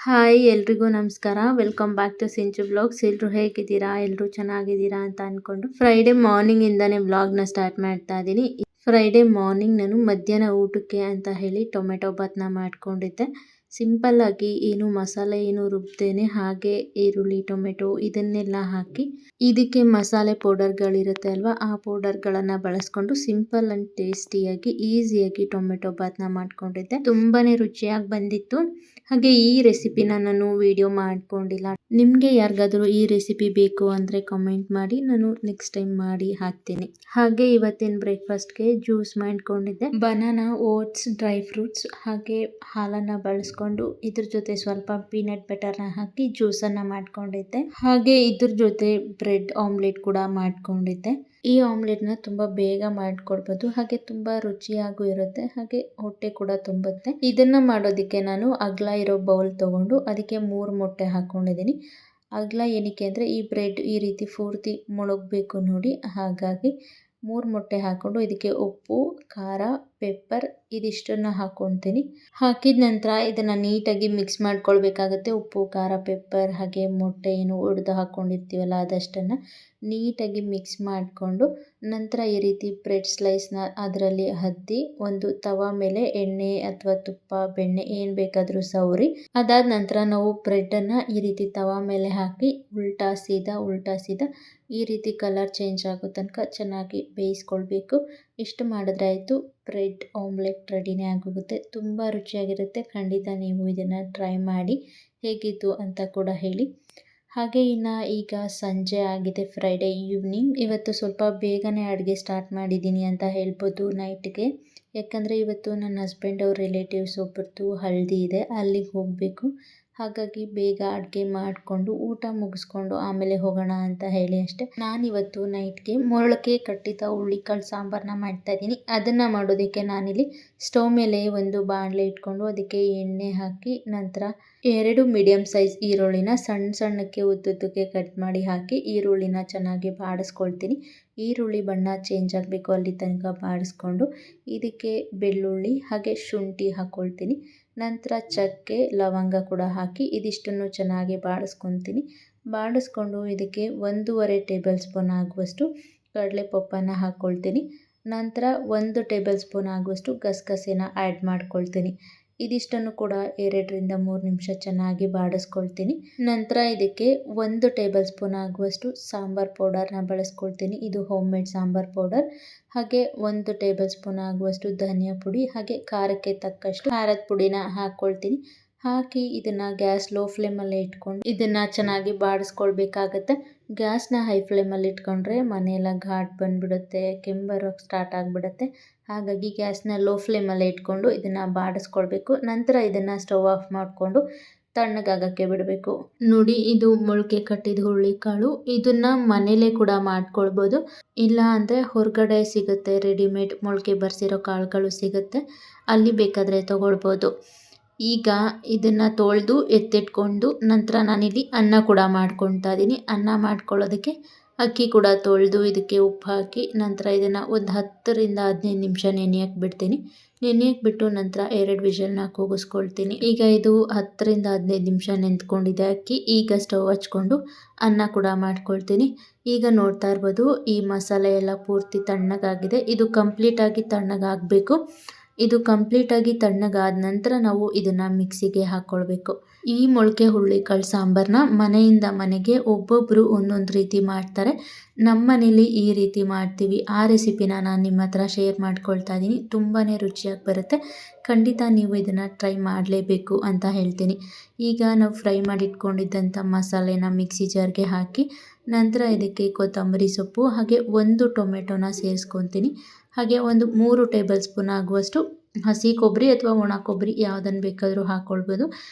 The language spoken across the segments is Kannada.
ಹಾಯ್ ಎಲ್ರಿಗೂ ನಮಸ್ಕಾರ. Welcome back to Sinchu vlogs. ಎಲ್ಲರೂ ಹೇಗಿದ್ದೀರಾ? ಎಲ್ಲರೂ ಚೆನ್ನಾಗಿದ್ದೀರಾ ಅಂತ ಅಂದ್ಕೊಂಡು ಫ್ರೈಡೇ ಮಾರ್ನಿಂಗಿಂದನೇ ವ್ಲಾಗ್ನ ಸ್ಟಾರ್ಟ್ ಮಾಡ್ತಾ ಇದ್ದೀನಿ. ಫ್ರೈಡೇ ಮಾರ್ನಿಂಗ್ ನಾನು ಮಧ್ಯಾಹ್ನ ಊಟಕ್ಕೆ ಅಂತ ಹೇಳಿ ಟೊಮೆಟೊ ಬಾತ್ನ ಮಾಡ್ಕೊಂಡಿದ್ದೆ. ಸಿಂಪಲ್ಲಾಗಿ ಏನು ಮಸಾಲೆ ಏನು ರುಬ್ದೇನೆ, ಹಾಗೆ ಈರುಳ್ಳಿ ಟೊಮೆಟೊ ಇದನ್ನೆಲ್ಲ ಹಾಕಿ ಇದಕ್ಕೆ ಮಸಾಲೆ ಪೌಡರ್ಗಳಿರುತ್ತೆ ಅಲ್ವಾ, ಆ ಪೌಡರ್ಗಳನ್ನು ಬಳಸ್ಕೊಂಡು ಸಿಂಪಲ್ ಆ್ಯಂಡ್ ಟೇಸ್ಟಿಯಾಗಿ ಈಸಿಯಾಗಿ ಟೊಮೆಟೊ ಬಾತ್ನ ಮಾಡ್ಕೊಂಡಿದ್ದೆ. ತುಂಬಾ ರುಚಿಯಾಗಿ ಬಂದಿತ್ತು. ಹಾಗೆ ಈ ರೆಸಿಪಿನ ನಾನು ವಿಡಿಯೋ ಮಾಡ್ಕೊಂಡಿಲ್ಲ. ನಿಮಗೆ ಯಾರಿಗಾದರೂ ಈ ರೆಸಿಪಿ ಬೇಕು ಅಂದರೆ ಕಮೆಂಟ್ ಮಾಡಿ, ನಾನು ನೆಕ್ಸ್ಟ್ ಟೈಮ್ ಮಾಡಿ ಹಾಕ್ತೀನಿ. ಹಾಗೆ ಇವತ್ತಿನ ಬ್ರೇಕ್ಫಾಸ್ಟ್ಗೆ ಜ್ಯೂಸ್ ಮಾಡ್ಕೊಂಡಿದ್ದೆ. ಬನಾನಾ, ಓಟ್ಸ್, ಡ್ರೈ ಫ್ರೂಟ್ಸ್ ಹಾಗೆ ಹಾಲನ್ನು ಬಳಸ್ಕೊಂಡು ಇದ್ರ ಜೊತೆ ಸ್ವಲ್ಪ ಪೀನಟ್ ಬಟರ್ನ ಹಾಕಿ ಜ್ಯೂಸನ್ನು ಮಾಡ್ಕೊಂಡಿದ್ದೆ. ಹಾಗೆ ಇದ್ರ ಜೊತೆ ಬ್ರೆಡ್ ಆಮ್ಲೆಟ್ ಕೂಡ ಮಾಡ್ಕೊಂಡಿದ್ದೆ. ಈ ಆಮ್ಲೆಟ್ನ ತುಂಬ ಬೇಗ ಮಾಡ್ಕೊಡ್ಬೋದು, ಹಾಗೆ ತುಂಬ ರುಚಿಯಾಗೂ ಇರುತ್ತೆ, ಹಾಗೆ ಹೊಟ್ಟೆ ಕೂಡ ತುಂಬುತ್ತೆ. ಇದನ್ನು ಮಾಡೋದಕ್ಕೆ ನಾನು ಅಗಲ ಇರೋ ಬೌಲ್ ತೊಗೊಂಡು ಅದಕ್ಕೆ 3 ಮೊಟ್ಟೆ ಹಾಕ್ಕೊಂಡಿದ್ದೀನಿ. ಅಗಲ ಏನಕ್ಕೆ ಅಂದರೆ ಈ ಬ್ರೆಡ್ ಈ ರೀತಿ ಪೂರ್ತಿ ಮುಳುಗಬೇಕು ನೋಡಿ, ಹಾಗಾಗಿ 3 ಮೊಟ್ಟೆ ಹಾಕ್ಕೊಂಡು ಇದಕ್ಕೆ ಉಪ್ಪು, ಖಾರ, ಪೆಪ್ಪರ್ ಇದಿಷ್ಟನ್ನು ಹಾಕ್ಕೊತೀನಿ. ಹಾಕಿದ ನಂತರ ಇದನ್ನು ನೀಟಾಗಿ ಮಿಕ್ಸ್ ಮಾಡ್ಕೊಳ್ಬೇಕಾಗತ್ತೆ. ಉಪ್ಪು, ಖಾರ, ಪೆಪ್ಪರ್ ಹಾಗೆ ಮೊಟ್ಟೆ ಏನು ಒಡೆದು ಹಾಕ್ಕೊಂಡಿರ್ತೀವಲ್ಲ ಅದಷ್ಟನ್ನು ನೀಟಾಗಿ ಮಿಕ್ಸ್ ಮಾಡಿಕೊಂಡು ನಂತರ ಈ ರೀತಿ ಬ್ರೆಡ್ ಸ್ಲೈಸ್ನ ಅದರಲ್ಲಿ ಹದ್ದಿ ಒಂದು ತವಾ ಮೇಲೆ ಎಣ್ಣೆ ಅಥವಾ ತುಪ್ಪ, ಬೆಣ್ಣೆ ಏನು ಬೇಕಾದರೂ ಸವರಿ, ಅದಾದ ನಂತರ ನಾವು ಬ್ರೆಡ್ಡನ್ನು ಈ ರೀತಿ ತವಾ ಮೇಲೆ ಹಾಕಿ ಉಲ್ಟಾ ಸೀದಾ ಈ ರೀತಿ ಕಲರ್ ಚೇಂಜ್ ಆಗೋ ತನಕ ಚೆನ್ನಾಗಿ ಬೇಯಿಸ್ಕೊಳ್ಬೇಕು. ಇಷ್ಟು ಮಾಡಿದ್ರೆ ಆಯಿತು, ಬ್ರೆಡ್ ಆಮ್ಲೆಟ್ ರೆಡಿನೇ ಆಗೋಗುತ್ತೆ. ತುಂಬ ರುಚಿಯಾಗಿರುತ್ತೆ. ಖಂಡಿತ ನೀವು ಇದನ್ನು ಟ್ರೈ ಮಾಡಿ ಹೇಗಿತ್ತು ಅಂತ ಕೂಡ ಹೇಳಿ. ಹಾಗೆ ಇನ್ನು ಈಗ ಸಂಜೆ ಆಗಿದೆ, ಫ್ರೈಡೇ ಈವ್ನಿಂಗ್. ಇವತ್ತು ಸ್ವಲ್ಪ ಬೇಗನೆ ಅಡುಗೆ ಸ್ಟಾರ್ಟ್ ಮಾಡಿದ್ದೀನಿ ಅಂತ ಹೇಳ್ಬೋದು ನೈಟ್ಗೆ. ಯಾಕಂದರೆ ಇವತ್ತು ನನ್ನ ಹಸ್ಬೆಂಡ್ ಅವ್ರ ರಿಲೇಟಿವ್ಸ್ ಒಬ್ಬರದ್ದು ಹಳದಿ ಇದೆ, ಅಲ್ಲಿಗೆ ಹೋಗಬೇಕು. ಹಾಗಾಗಿ ಬೇಗ ಅಡುಗೆ ಮಾಡಿಕೊಂಡು ಊಟ ಮುಗಿಸ್ಕೊಂಡು ಆಮೇಲೆ ಹೋಗೋಣ ಅಂತ ಹೇಳಿ ಅಷ್ಟೇ. ನಾನಿವತ್ತು ನೈಟ್ಗೆ ಮೊಳಕೆ ಕಟ್ಟಿದ ಹುಳ್ಳಿಕಾಳು ಸಾಂಬಾರನ್ನ ಮಾಡ್ತಾಯಿದ್ದೀನಿ. ಅದನ್ನು ಮಾಡೋದಕ್ಕೆ ನಾನಿಲ್ಲಿ ಸ್ಟವ್ ಮೇಲೆ ಒಂದು ಬಾಣಲೆ ಇಟ್ಕೊಂಡು ಅದಕ್ಕೆ ಎಣ್ಣೆ ಹಾಕಿ ನಂತರ 2 ಮೀಡಿಯಮ್ ಸೈಜ್ ಈರುಳ್ಳಿನ ಸಣ್ಣಕ್ಕೆ ಉದ್ದುದ್ದಕ್ಕೆ ಕಟ್ ಮಾಡಿ ಹಾಕಿ ಈರುಳ್ಳಿನ ಚೆನ್ನಾಗಿ ಬಾಡಿಸ್ಕೊಳ್ತೀನಿ. ಈರುಳ್ಳಿ ಬಣ್ಣ ಚೇಂಜ್ ಆಗಬೇಕು ಅಲ್ಲಿ ತನಕ ಬಾಡಿಸ್ಕೊಂಡು ಇದಕ್ಕೆ ಬೆಳ್ಳುಳ್ಳಿ ಹಾಗೆ ಶುಂಠಿ ಹಾಕ್ಕೊಳ್ತೀನಿ. ನಂತರ ಚಕ್ಕೆ, ಲವಂಗ ಕೂಡ ಹಾಕಿ ಇದಿಷ್ಟನ್ನು ಚೆನ್ನಾಗಿ ಬಾಡಿಸ್ಕೊಂಡು ಇದಕ್ಕೆ 1.5 ಟೇಬಲ್ ಸ್ಪೂನ್ ಆಗುವಷ್ಟು ಕಡಲೆಪಪ್ಪನ್ನು ಹಾಕ್ಕೊಳ್ತೀನಿ. ನಂತರ 1 ಟೇಬಲ್ ಸ್ಪೂನ್ ಆಗುವಷ್ಟು ಗಸಗಸೆನ ಆ್ಯಡ್ ಮಾಡ್ಕೊಳ್ತೀನಿ. ಇದಿಷ್ಟನ್ನು ಕೂಡ 2ರಿಂದ 3 ನಿಮಿಷ ಚೆನ್ನಾಗಿ ಬಾಡಿಸ್ಕೊಳ್ತೀನಿ. ನಂತರ ಇದಕ್ಕೆ 1 ಟೇಬಲ್ ಸ್ಪೂನ್ ಆಗುವಷ್ಟು ಸಾಂಬಾರ್ ಪೌಡರ್ನ ಬಳಸ್ಕೊಳ್ತೀನಿ. ಇದು ಹೋಮ್ ಮೇಡ್ ಸಾಂಬಾರ್ ಪೌಡರ್. ಹಾಗೆ 1 ಟೇಬಲ್ ಸ್ಪೂನ್ ಆಗುವಷ್ಟು ಧನಿಯಾ ಪುಡಿ ಹಾಗೆ ಖಾರಕ್ಕೆ ತಕ್ಕಷ್ಟು ಖಾರದ ಪುಡಿನ ಹಾಕ್ಕೊಳ್ತೀನಿ. ಹಾಕಿ ಇದನ್ನು ಗ್ಯಾಸ್ ಲೋ ಫ್ಲೇಮಲ್ಲೇ ಇಟ್ಕೊಂಡು ಇದನ್ನು ಚೆನ್ನಾಗಿ ಬಾಡಿಸ್ಕೊಳ್ಬೇಕಾಗತ್ತೆ. ಗ್ಯಾಸ್ನ ಹೈ ಫ್ಲೇಮಲ್ಲಿ ಇಟ್ಕೊಂಡ್ರೆ ಮನೆಯೆಲ್ಲ ಘಾಟ್ ಬಂದುಬಿಡುತ್ತೆ, ಕೆಂಬರೋಕ್ಕೆ ಸ್ಟಾರ್ಟ್ ಆಗಿಬಿಡುತ್ತೆ. ಹಾಗಾಗಿ ಗ್ಯಾಸ್ನ ಲೋ ಫ್ಲೇಮಲ್ಲೇ ಇಟ್ಕೊಂಡು ಇದನ್ನು ಬಾಡಿಸ್ಕೊಳ್ಬೇಕು. ನಂತರ ಇದನ್ನು ಸ್ಟವ್ ಆಫ್ ಮಾಡಿಕೊಂಡು ತಣ್ಣಗಾಗಕ್ಕೆ ಬಿಡಬೇಕು. ನೋಡಿ, ಇದು ಮೊಳಕೆ ಕಟ್ಟಿದ ಹುರುಳಿಕಾಳು. ಇದನ್ನು ಮನೇಲೇ ಕೂಡ ಮಾಡ್ಕೊಳ್ಬೋದು, ಇಲ್ಲ ಅಂದರೆ ಹೊರಗಡೆ ಸಿಗುತ್ತೆ, ರೆಡಿಮೇಡ್ ಮೊಳಕೆ ಬರ್ಸಿರೋ ಕಾಳುಗಳು ಸಿಗುತ್ತೆ, ಅಲ್ಲಿ ಬೇಕಾದರೆ ತೊಗೊಳ್ಬೋದು. ಈಗ ಇದನ್ನು ತೊಳೆದು ಎತ್ತಿಟ್ಕೊಂಡು ನಂತರ ನಾನಿಲ್ಲಿ ಅನ್ನ ಕೂಡ ಮಾಡ್ಕೊಳ್ತಾ ಇದ್ದೀನಿ. ಅನ್ನ ಮಾಡ್ಕೊಳ್ಳೋದಕ್ಕೆ ಅಕ್ಕಿ ಕೂಡ ತೊಳೆದು ಇದಕ್ಕೆ ಉಪ್ಪು ಹಾಕಿ ನಂತರ ಇದನ್ನು ಒಂದು 10ರಿಂದ 15 ನಿಮಿಷ ನೆನೆಯಕ್ಕೆ ಬಿಡ್ತೀನಿ. ನೆನೆಯಕ್ಕೆ ಬಿಟ್ಟು ನಂತರ 2 ವಿಷಲ್ನ ಕೂಗಿಸ್ಕೊಳ್ತೀನಿ. ಈಗ ಇದು 10ರಿಂದ 15 ನಿಮಿಷ ನೆಂದ್ಕೊಂಡಿದೆ ಅಕ್ಕಿ. ಈಗ ಸ್ಟವ್ ಹಚ್ಕೊಂಡು ಅನ್ನ ಕೂಡ ಮಾಡ್ಕೊಳ್ತೀನಿ. ಈಗ ನೋಡ್ತಾ ಇರ್ಬೋದು, ಈ ಮಸಾಲೆ ಎಲ್ಲ ಪೂರ್ತಿ ತಣ್ಣಗಾಗಿದೆ. ಇದು ಕಂಪ್ಲೀಟಾಗಿ ತಣ್ಣಗಾಗಬೇಕು. ಇದು ಕಂಪ್ಲೀಟಾಗಿ ತಣ್ಣಗಾದ ನಂತರ ನಾವು ಇದನ್ನು ಮಿಕ್ಸಿಗೆ ಹಾಕ್ಕೊಳ್ಬೇಕು. ಈ ಮೊಳಕೆ ಹುರುಳಿಕಾಳು ಸಾಂಬಾರನ್ನ ಮನೆಯಿಂದ ಮನೆಗೆ ಒಬ್ಬೊಬ್ಬರು ಒಂದೊಂದು ರೀತಿ ಮಾಡ್ತಾರೆ. ನಮ್ಮ ಮನೇಲಿ ಈ ರೀತಿ ಮಾಡ್ತೀವಿ. ಆ ರೆಸಿಪಿನ ನಾನು ನಿಮ್ಮ ಹತ್ರ ಶೇರ್ ಮಾಡ್ಕೊಳ್ತಾ ಇದ್ದೀನಿ. ತುಂಬಾ ರುಚಿಯಾಗಿ ಬರುತ್ತೆ. ಖಂಡಿತ ನೀವು ಇದನ್ನು ಟ್ರೈ ಮಾಡಲೇಬೇಕು ಅಂತ ಹೇಳ್ತೀನಿ. ಈಗ ನಾವು ಫ್ರೈ ಮಾಡಿಟ್ಕೊಂಡಿದ್ದಂಥ ಮಸಾಲೆನ ಮಿಕ್ಸಿ ಜಾರ್ಗೆ ಹಾಕಿ ನಂತರ ಇದಕ್ಕೆ ಕೊತ್ತಂಬರಿ ಸೊಪ್ಪು ಹಾಗೆ 1 ಟೊಮೆಟೊನ ಸೇರಿಸ್ಕೊತೀನಿ. ಹಾಗೆ ಒಂದು 3 ಟೇಬಲ್ ಸ್ಪೂನ್ ಆಗುವಷ್ಟು ಹಸಿ ಕೊಬ್ಬರಿ ಅಥವಾ ಒಣ ಕೊಬ್ಬರಿ ಯಾವುದನ್ನು ಬೇಕಾದರೂ ಹಾಕ್ಕೊಳ್ಬೋದು.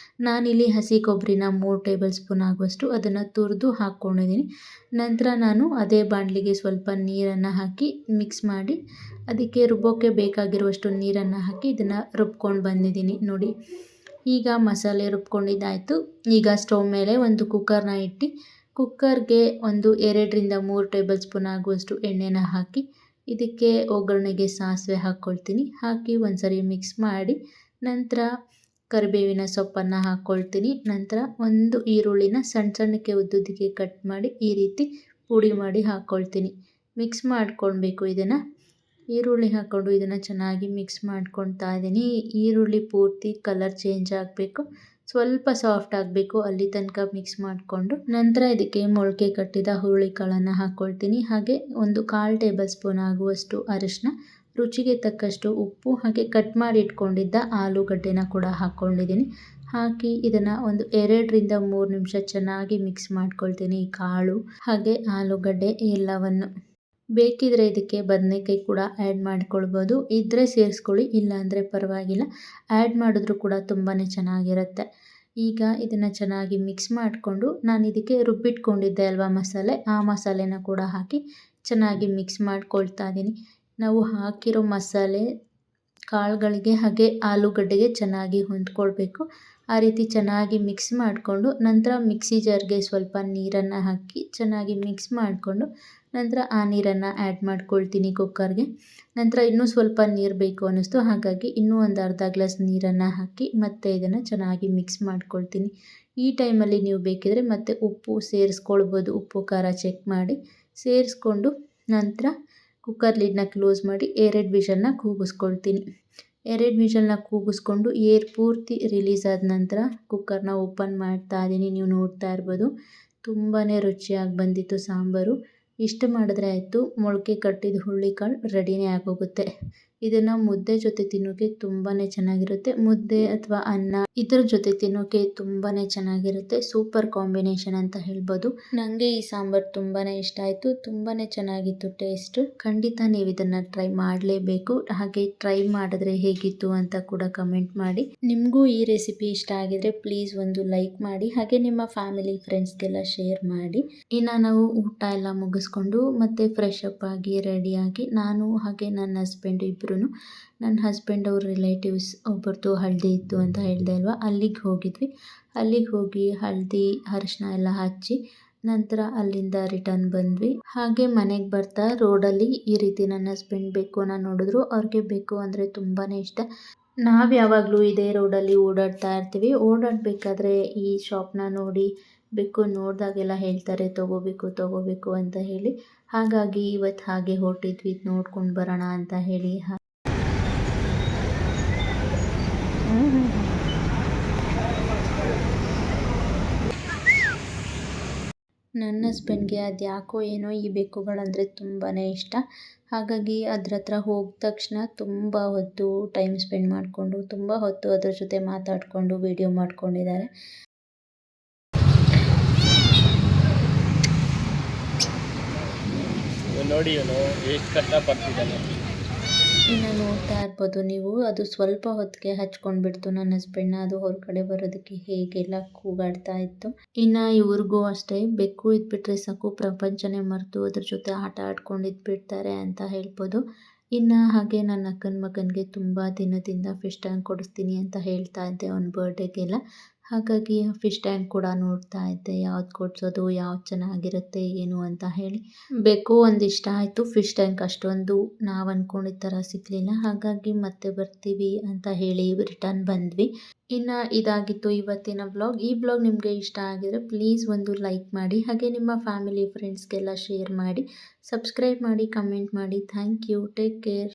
ನಾನಿಲ್ಲಿ ಹಸಿ ಕೊಬ್ಬರಿನ 3 ಟೇಬಲ್ ಸ್ಪೂನ್ ಆಗುವಷ್ಟು ಅದನ್ನು ತುರಿದು ಹಾಕ್ಕೊಂಡಿದ್ದೀನಿ. ನಂತರ ನಾನು ಅದೇ ಬಾಣಲಿಗೆ ಸ್ವಲ್ಪ ನೀರನ್ನು ಹಾಕಿ ಮಿಕ್ಸ್ ಮಾಡಿ ಅದಕ್ಕೆ ರುಬ್ಬೋಕ್ಕೆ ಬೇಕಾಗಿರುವಷ್ಟು ನೀರನ್ನು ಹಾಕಿ ಇದನ್ನು ರುಬ್ಕೊಂಡು ಬಂದಿದ್ದೀನಿ. ನೋಡಿ, ಈಗ ಮಸಾಲೆ ರುಬ್ಕೊಂಡಿದ್ದಾಯಿತು. ಈಗ ಸ್ಟವ್ ಮೇಲೆ ಒಂದು ಕುಕ್ಕರ್ನ ಇಟ್ಟು ಕುಕ್ಕರ್ಗೆ ಒಂದು 2ರಿಂದ 3 ಟೇಬಲ್ ಸ್ಪೂನ್ ಆಗುವಷ್ಟು ಎಣ್ಣೆನ ಹಾಕಿ ಇದಕ್ಕೆ ಒಗ್ಗರಣೆಗೆ ಸಾಸಿವೆ ಹಾಕ್ಕೊಳ್ತೀನಿ. ಹಾಕಿ ಒಂದ್ಸರಿ ಮಿಕ್ಸ್ ಮಾಡಿ ನಂತರ ಕರಿಬೇವಿನ ಸೊಪ್ಪನ್ನು ಹಾಕ್ಕೊಳ್ತೀನಿ. ನಂತರ ಒಂದು ಈರುಳ್ಳಿನ ಸಣ್ಣ ಸಣ್ಣಕ್ಕೆ ಉದ್ದುದ್ದಕ್ಕೆ ಕಟ್ ಮಾಡಿ ಈ ರೀತಿ ಪುಡಿ ಮಾಡಿ ಹಾಕ್ಕೊಳ್ತೀನಿ. ಮಿಕ್ಸ್ ಮಾಡ್ಕೊಳ್ಬೇಕು. ಇದನ್ನು ಈರುಳ್ಳಿ ಹಾಕ್ಕೊಂಡು ಇದನ್ನು ಚೆನ್ನಾಗಿ ಮಿಕ್ಸ್ ಮಾಡ್ಕೊಳ್ತಾ ಇದ್ದೀನಿ. ಈರುಳ್ಳಿ ಪೂರ್ತಿ ಕಲರ್ ಚೇಂಜ್ ಆಗಬೇಕು, ಸ್ವಲ್ಪ ಸಾಫ್ಟ್ ಆಗಬೇಕು, ಅಲ್ಲಿ ತನಕ ಮಿಕ್ಸ್ ಮಾಡಿಕೊಂಡು ನಂತರ ಇದಕ್ಕೆ ಮೊಳಕೆ ಕಟ್ಟಿದ ಹುರುಳಿಕಾಳನ್ನು ಹಾಕ್ಕೊಳ್ತೀನಿ. ಹಾಗೆ ಒಂದು 1/4 ಟೇಬಲ್ ಸ್ಪೂನ್ ಆಗುವಷ್ಟು ಅರಿಶಿನ, ರುಚಿಗೆ ತಕ್ಕಷ್ಟು ಉಪ್ಪು, ಹಾಗೆ ಕಟ್ ಮಾಡಿ ಇಟ್ಕೊಂಡಿದ್ದ ಆಲೂಗಡ್ಡೆನ ಕೂಡ ಹಾಕ್ಕೊಂಡಿದ್ದೀನಿ. ಹಾಕಿ ಇದನ್ನು ಒಂದು 2ರಿಂದ 3 ನಿಮಿಷ ಚೆನ್ನಾಗಿ ಮಿಕ್ಸ್ ಮಾಡ್ಕೊಳ್ತೀನಿ. ಈ ಕಾಳು ಹಾಗೆ ಆಲೂಗಡ್ಡೆ ಎಲ್ಲವನ್ನು. ಬೇಕಿದ್ರೆ ಇದಕ್ಕೆ ಬದನೆಕಾಯಿ ಕೂಡ ಆ್ಯಡ್ ಮಾಡ್ಕೊಳ್ಬೋದು. ಇದ್ದರೆ ಸೇರಿಸ್ಕೊಳ್ಳಿ, ಇಲ್ಲಾಂದರೆ ಪರವಾಗಿಲ್ಲ. ಆ್ಯಡ್ ಮಾಡಿದ್ರೂ ಕೂಡ ತುಂಬಾ ಚೆನ್ನಾಗಿರುತ್ತೆ. ಈಗ ಇದನ್ನು ಚೆನ್ನಾಗಿ ಮಿಕ್ಸ್ ಮಾಡಿಕೊಂಡು ನಾನು ಇದಕ್ಕೆ ರುಬ್ಬಿಟ್ಕೊಂಡಿದ್ದೆ ಅಲ್ವಾ ಮಸಾಲೆ, ಆ ಮಸಾಲೆನ ಕೂಡ ಹಾಕಿ ಚೆನ್ನಾಗಿ ಮಿಕ್ಸ್ ಮಾಡ್ಕೊಳ್ತಾ ಇದ್ದೀನಿ. ನಾವು ಹಾಕಿರೋ ಮಸಾಲೆ ಕಾಳುಗಳಿಗೆ ಹಾಗೆ ಆಲೂಗಡ್ಡೆಗೆ ಚೆನ್ನಾಗಿ ಹೊಂದ್ಕೊಳ್ಬೇಕು. ಆ ರೀತಿ ಚೆನ್ನಾಗಿ ಮಿಕ್ಸ್ ಮಾಡಿಕೊಂಡು ನಂತರ ಮಿಕ್ಸಿ ಜಾರ್ಗೆ ಸ್ವಲ್ಪ ನೀರನ್ನು ಹಾಕಿ ಚೆನ್ನಾಗಿ ಮಿಕ್ಸ್ ಮಾಡಿಕೊಂಡು ನಂತರ ಆ ನೀರನ್ನು ಆ್ಯಡ್ ಮಾಡ್ಕೊಳ್ತೀನಿ ಕುಕ್ಕರ್ಗೆ. ನಂತರ ಇನ್ನೂ ಸ್ವಲ್ಪ ನೀರು ಬೇಕು ಅನ್ನಿಸ್ತು, ಹಾಗಾಗಿ ಇನ್ನೂ ಒಂದು ಅರ್ಧ ಗ್ಲಾಸ್ ನೀರನ್ನು ಹಾಕಿ ಮತ್ತೆ ಇದನ್ನು ಚೆನ್ನಾಗಿ ಮಿಕ್ಸ್ ಮಾಡ್ಕೊಳ್ತೀನಿ. ಈ ಟೈಮಲ್ಲಿ ನೀವು ಬೇಕಿದ್ರೆ ಮತ್ತೆ ಉಪ್ಪು ಸೇರಿಸ್ಕೊಳ್ಬೋದು. ಉಪ್ಪು ಖಾರ ಚೆಕ್ ಮಾಡಿ ಸೇರಿಸ್ಕೊಂಡು ನಂತರ ಕುಕ್ಕರ್ ಲಿಡ್ನ ಕ್ಲೋಸ್ ಮಾಡಿ 2 ವಿಷಲ್ನ ಕೂಗಿಸ್ಕೊಳ್ತೀನಿ. 2 ವಿಷಲ್ನ ಕೂಗಿಸ್ಕೊಂಡು ಏರ್ ಪೂರ್ತಿ ರಿಲೀಸ್ ಆದ ನಂತರ ಕುಕ್ಕರ್ನ ಓಪನ್ ಮಾಡ್ತಾ ಇದ್ದೀನಿ. ನೀವು ನೋಡ್ತಾ ಇರ್ಬೋದು, ತುಂಬಾ ರುಚಿಯಾಗಿ ಬಂದಿತ್ತು ಸಾಂಬಾರು. ಇಷ್ಟು ಮಾಡಿದ್ರೆ ಆಯಿತು, ಮೊಳಕೆ ಕಟ್ಟಿದ ಹುರುಳಿಕಾಳು ರೆಡಿನೇ ಆಗೋಗುತ್ತೆ. ಇದನ್ನು ಮುದ್ದೆ ಜೊತೆ ತಿನ್ನೋಕ್ಕೆ ತುಂಬಾ ಚೆನ್ನಾಗಿರುತ್ತೆ. ಮುದ್ದೆ ಅಥವಾ ಅನ್ನ ಇದ್ರ ಜೊತೆ ತಿನ್ನೋಕ್ಕೆ ತುಂಬಾ ಚೆನ್ನಾಗಿರುತ್ತೆ. ಸೂಪರ್ ಕಾಂಬಿನೇಷನ್ ಅಂತ ಹೇಳ್ಬೋದು. ನನಗೆ ಈ ಸಾಂಬಾರು ತುಂಬಾ ಇಷ್ಟ ಆಯಿತು. ತುಂಬಾ ಚೆನ್ನಾಗಿತ್ತು ಟೇಸ್ಟ್. ಖಂಡಿತ ನೀವು ಇದನ್ನು ಟ್ರೈ ಮಾಡಲೇಬೇಕು. ಹಾಗೆ ಟ್ರೈ ಮಾಡಿದ್ರೆ ಹೇಗಿತ್ತು ಅಂತ ಕೂಡ ಕಮೆಂಟ್ ಮಾಡಿ. ನಿಮಗೂ ಈ ರೆಸಿಪಿ ಇಷ್ಟ ಆಗಿದ್ರೆ ಪ್ಲೀಸ್ ಒಂದು ಲೈಕ್ ಮಾಡಿ, ಹಾಗೆ ನಿಮ್ಮ ಫ್ಯಾಮಿಲಿ ಫ್ರೆಂಡ್ಸ್ಗೆಲ್ಲ ಶೇರ್ ಮಾಡಿ. ಇನ್ನು ನಾವು ಊಟ ಎಲ್ಲ ಮುಗಿಸ್ಕೊಂಡು ಮತ್ತೆ ಫ್ರೆಶ್ ಅಪ್ ಆಗಿ ರೆಡಿಯಾಗಿ ನಾನು ಹಾಗೆ ನನ್ನ ಹಸ್ಬೆಂಡ್ ಇಬ್ಬರು, ನನ್ನ ಹಸ್ಬೆಂಡ್ ಅವ್ರ ರಿಲೇಟಿವ್ಸ್ ಒಬ್ಬರದು ಹಳದಿ ಇತ್ತು ಅಂತ ಹೇಳಿದೆ ಅಲ್ವಾ, ಅಲ್ಲಿಗೆ ಹೋಗಿದ್ವಿ. ಅಲ್ಲಿಗೆ ಹೋಗಿ ಹಳದಿ ಅರಿಶಿನ ಎಲ್ಲ ಹಚ್ಚಿ ನಂತರ ಅಲ್ಲಿಂದ ರಿಟರ್ನ್ ಬಂದ್ವಿ. ಹಾಗೆ ಮನೆಗೆ ಬರ್ತಾ ರೋಡಲ್ಲಿ ಈ ರೀತಿ ನನ್ನ ಹಸ್ಬೆಂಡ್ ಬೆಕ್ಕುನ ನೋಡಿದ್ರು. ಅವ್ರಿಗೆ ಬೆಕ್ಕು ಅಂದರೆ ತುಂಬಾ ಇಷ್ಟ. ನಾವು ಯಾವಾಗಲೂ ಇದೇ ರೋಡಲ್ಲಿ ಓಡಾಡ್ತಾ ಇರ್ತೀವಿ. ಓಡಾಡಬೇಕಾದ್ರೆ ಈ ಶಾಪ್ನ ನೋಡಿ ಬೆಕ್ಕು ನೋಡಿದಾಗೆಲ್ಲ ಹೇಳ್ತಾರೆ ತೊಗೋಬೇಕು ಅಂತ ಹೇಳಿ. ಹಾಗಾಗಿ ಇವತ್ತು ಹಾಗೆ ಹೊರಟಿದ್ವಿ, ನೋಡ್ಕೊಂಡು ಬರೋಣ ಅಂತ ಹೇಳಿ. ನನ್ನ ಹಸ್ಬೆಂಡ್ಗೆ ಅದು ಯಾಕೋ ಏನೋ ಈ ಬೆಕ್ಕುಗಳಂದರೆ ತುಂಬಾ ಇಷ್ಟ. ಹಾಗಾಗಿ ಅದ್ರ ಹತ್ರ ಹೋದ ತಕ್ಷಣ ತುಂಬ ಹೊತ್ತು ಟೈಮ್ ಸ್ಪೆಂಡ್ ಮಾಡಿಕೊಂಡು ತುಂಬ ಹೊತ್ತು ಅದ್ರ ಜೊತೆ ಮಾತಾಡಿಕೊಂಡು ವಿಡಿಯೋ ಮಾಡ್ಕೊಂಡಿದ್ದಾರೆ. ನೋಡಿ ಎಷ್ಟು ಕಷ್ಟಪಡ್ತಿದ್ದಾನೆ. ಇನ್ನು ನೋಡ್ತಾ ಇರ್ಬೋದು ನೀವು, ಅದು ಸ್ವಲ್ಪ ಹೊತ್ತಿಗೆ ಹಚ್ಕೊಂಡ್ಬಿಡ್ತು ನನ್ನ ಹಸ್ಬೆಂಡ್ನ. ಅದು ಹೊರಗಡೆ ಬರೋದಕ್ಕೆ ಹೇಗೆಲ್ಲ ಕೂಗಾಡ್ತಾ ಇತ್ತು. ಇನ್ನು ಇವ್ರಿಗೂ ಅಷ್ಟೇ, ಬೆಕ್ಕು ಇದ್ಬಿಟ್ರೆ ಸಾಕು ಪ್ರಪಂಚನೇ ಮರೆತು ಅದ್ರ ಜೊತೆ ಆಟ ಆಡ್ಕೊಂಡು ಇದ್ಬಿಡ್ತಾರೆ ಅಂತ ಹೇಳ್ಬೋದು. ಇನ್ನು ಹಾಗೆ ನನ್ನ ಅಕ್ಕನ ಮಗನಿಗೆ ತುಂಬ ದಿನದಿಂದ ಫಿಶ್ ಟ್ಯಾಂಕ್ ಕೊಡಿಸ್ತೀನಿ ಅಂತ ಹೇಳ್ತಾ ಇದ್ದೆ ಅವ್ನ ಬರ್ಡೇಗೆಲ್ಲ. ಹಾಗಾಗಿ ಫಿಶ್ ಟ್ಯಾಂಕ್ ಕೂಡ ನೋಡ್ತಾ ಇದ್ದೆ, ಯಾವ್ದು ಕೊಡಿಸೋದು, ಯಾವ್ದು ಚೆನ್ನಾಗಿರುತ್ತೆ ಏನು ಅಂತ ಹೇಳಿ. ಬೇಕು ಒಂದಿಷ್ಟ ಆಯಿತು. ಫಿಶ್ ಟ್ಯಾಂಕ್ ಅಷ್ಟೊಂದು ನಾವು ಅಂದ್ಕೊಂಡಿದ್ದ ಥರ ಸಿಗಲಿಲ್ಲ. ಹಾಗಾಗಿ ಮತ್ತೆ ಬರ್ತೀವಿ ಅಂತ ಹೇಳಿ ರಿಟರ್ನ್ ಬಂದ್ವಿ. ಇನ್ನು ಇದಾಗಿತ್ತು ಇವತ್ತಿನ ಬ್ಲಾಗ್. ಈ ಬ್ಲಾಗ್ ನಿಮಗೆ ಇಷ್ಟ ಆಗಿದ್ರೆ ಪ್ಲೀಸ್ ಒಂದು ಲೈಕ್ ಮಾಡಿ, ಹಾಗೆ ನಿಮ್ಮ ಫ್ಯಾಮಿಲಿ ಫ್ರೆಂಡ್ಸ್ಗೆಲ್ಲ ಶೇರ್ ಮಾಡಿ, ಸಬ್ಸ್ಕ್ರೈಬ್ ಮಾಡಿ, ಕಮೆಂಟ್ ಮಾಡಿ. Thank you. Take care.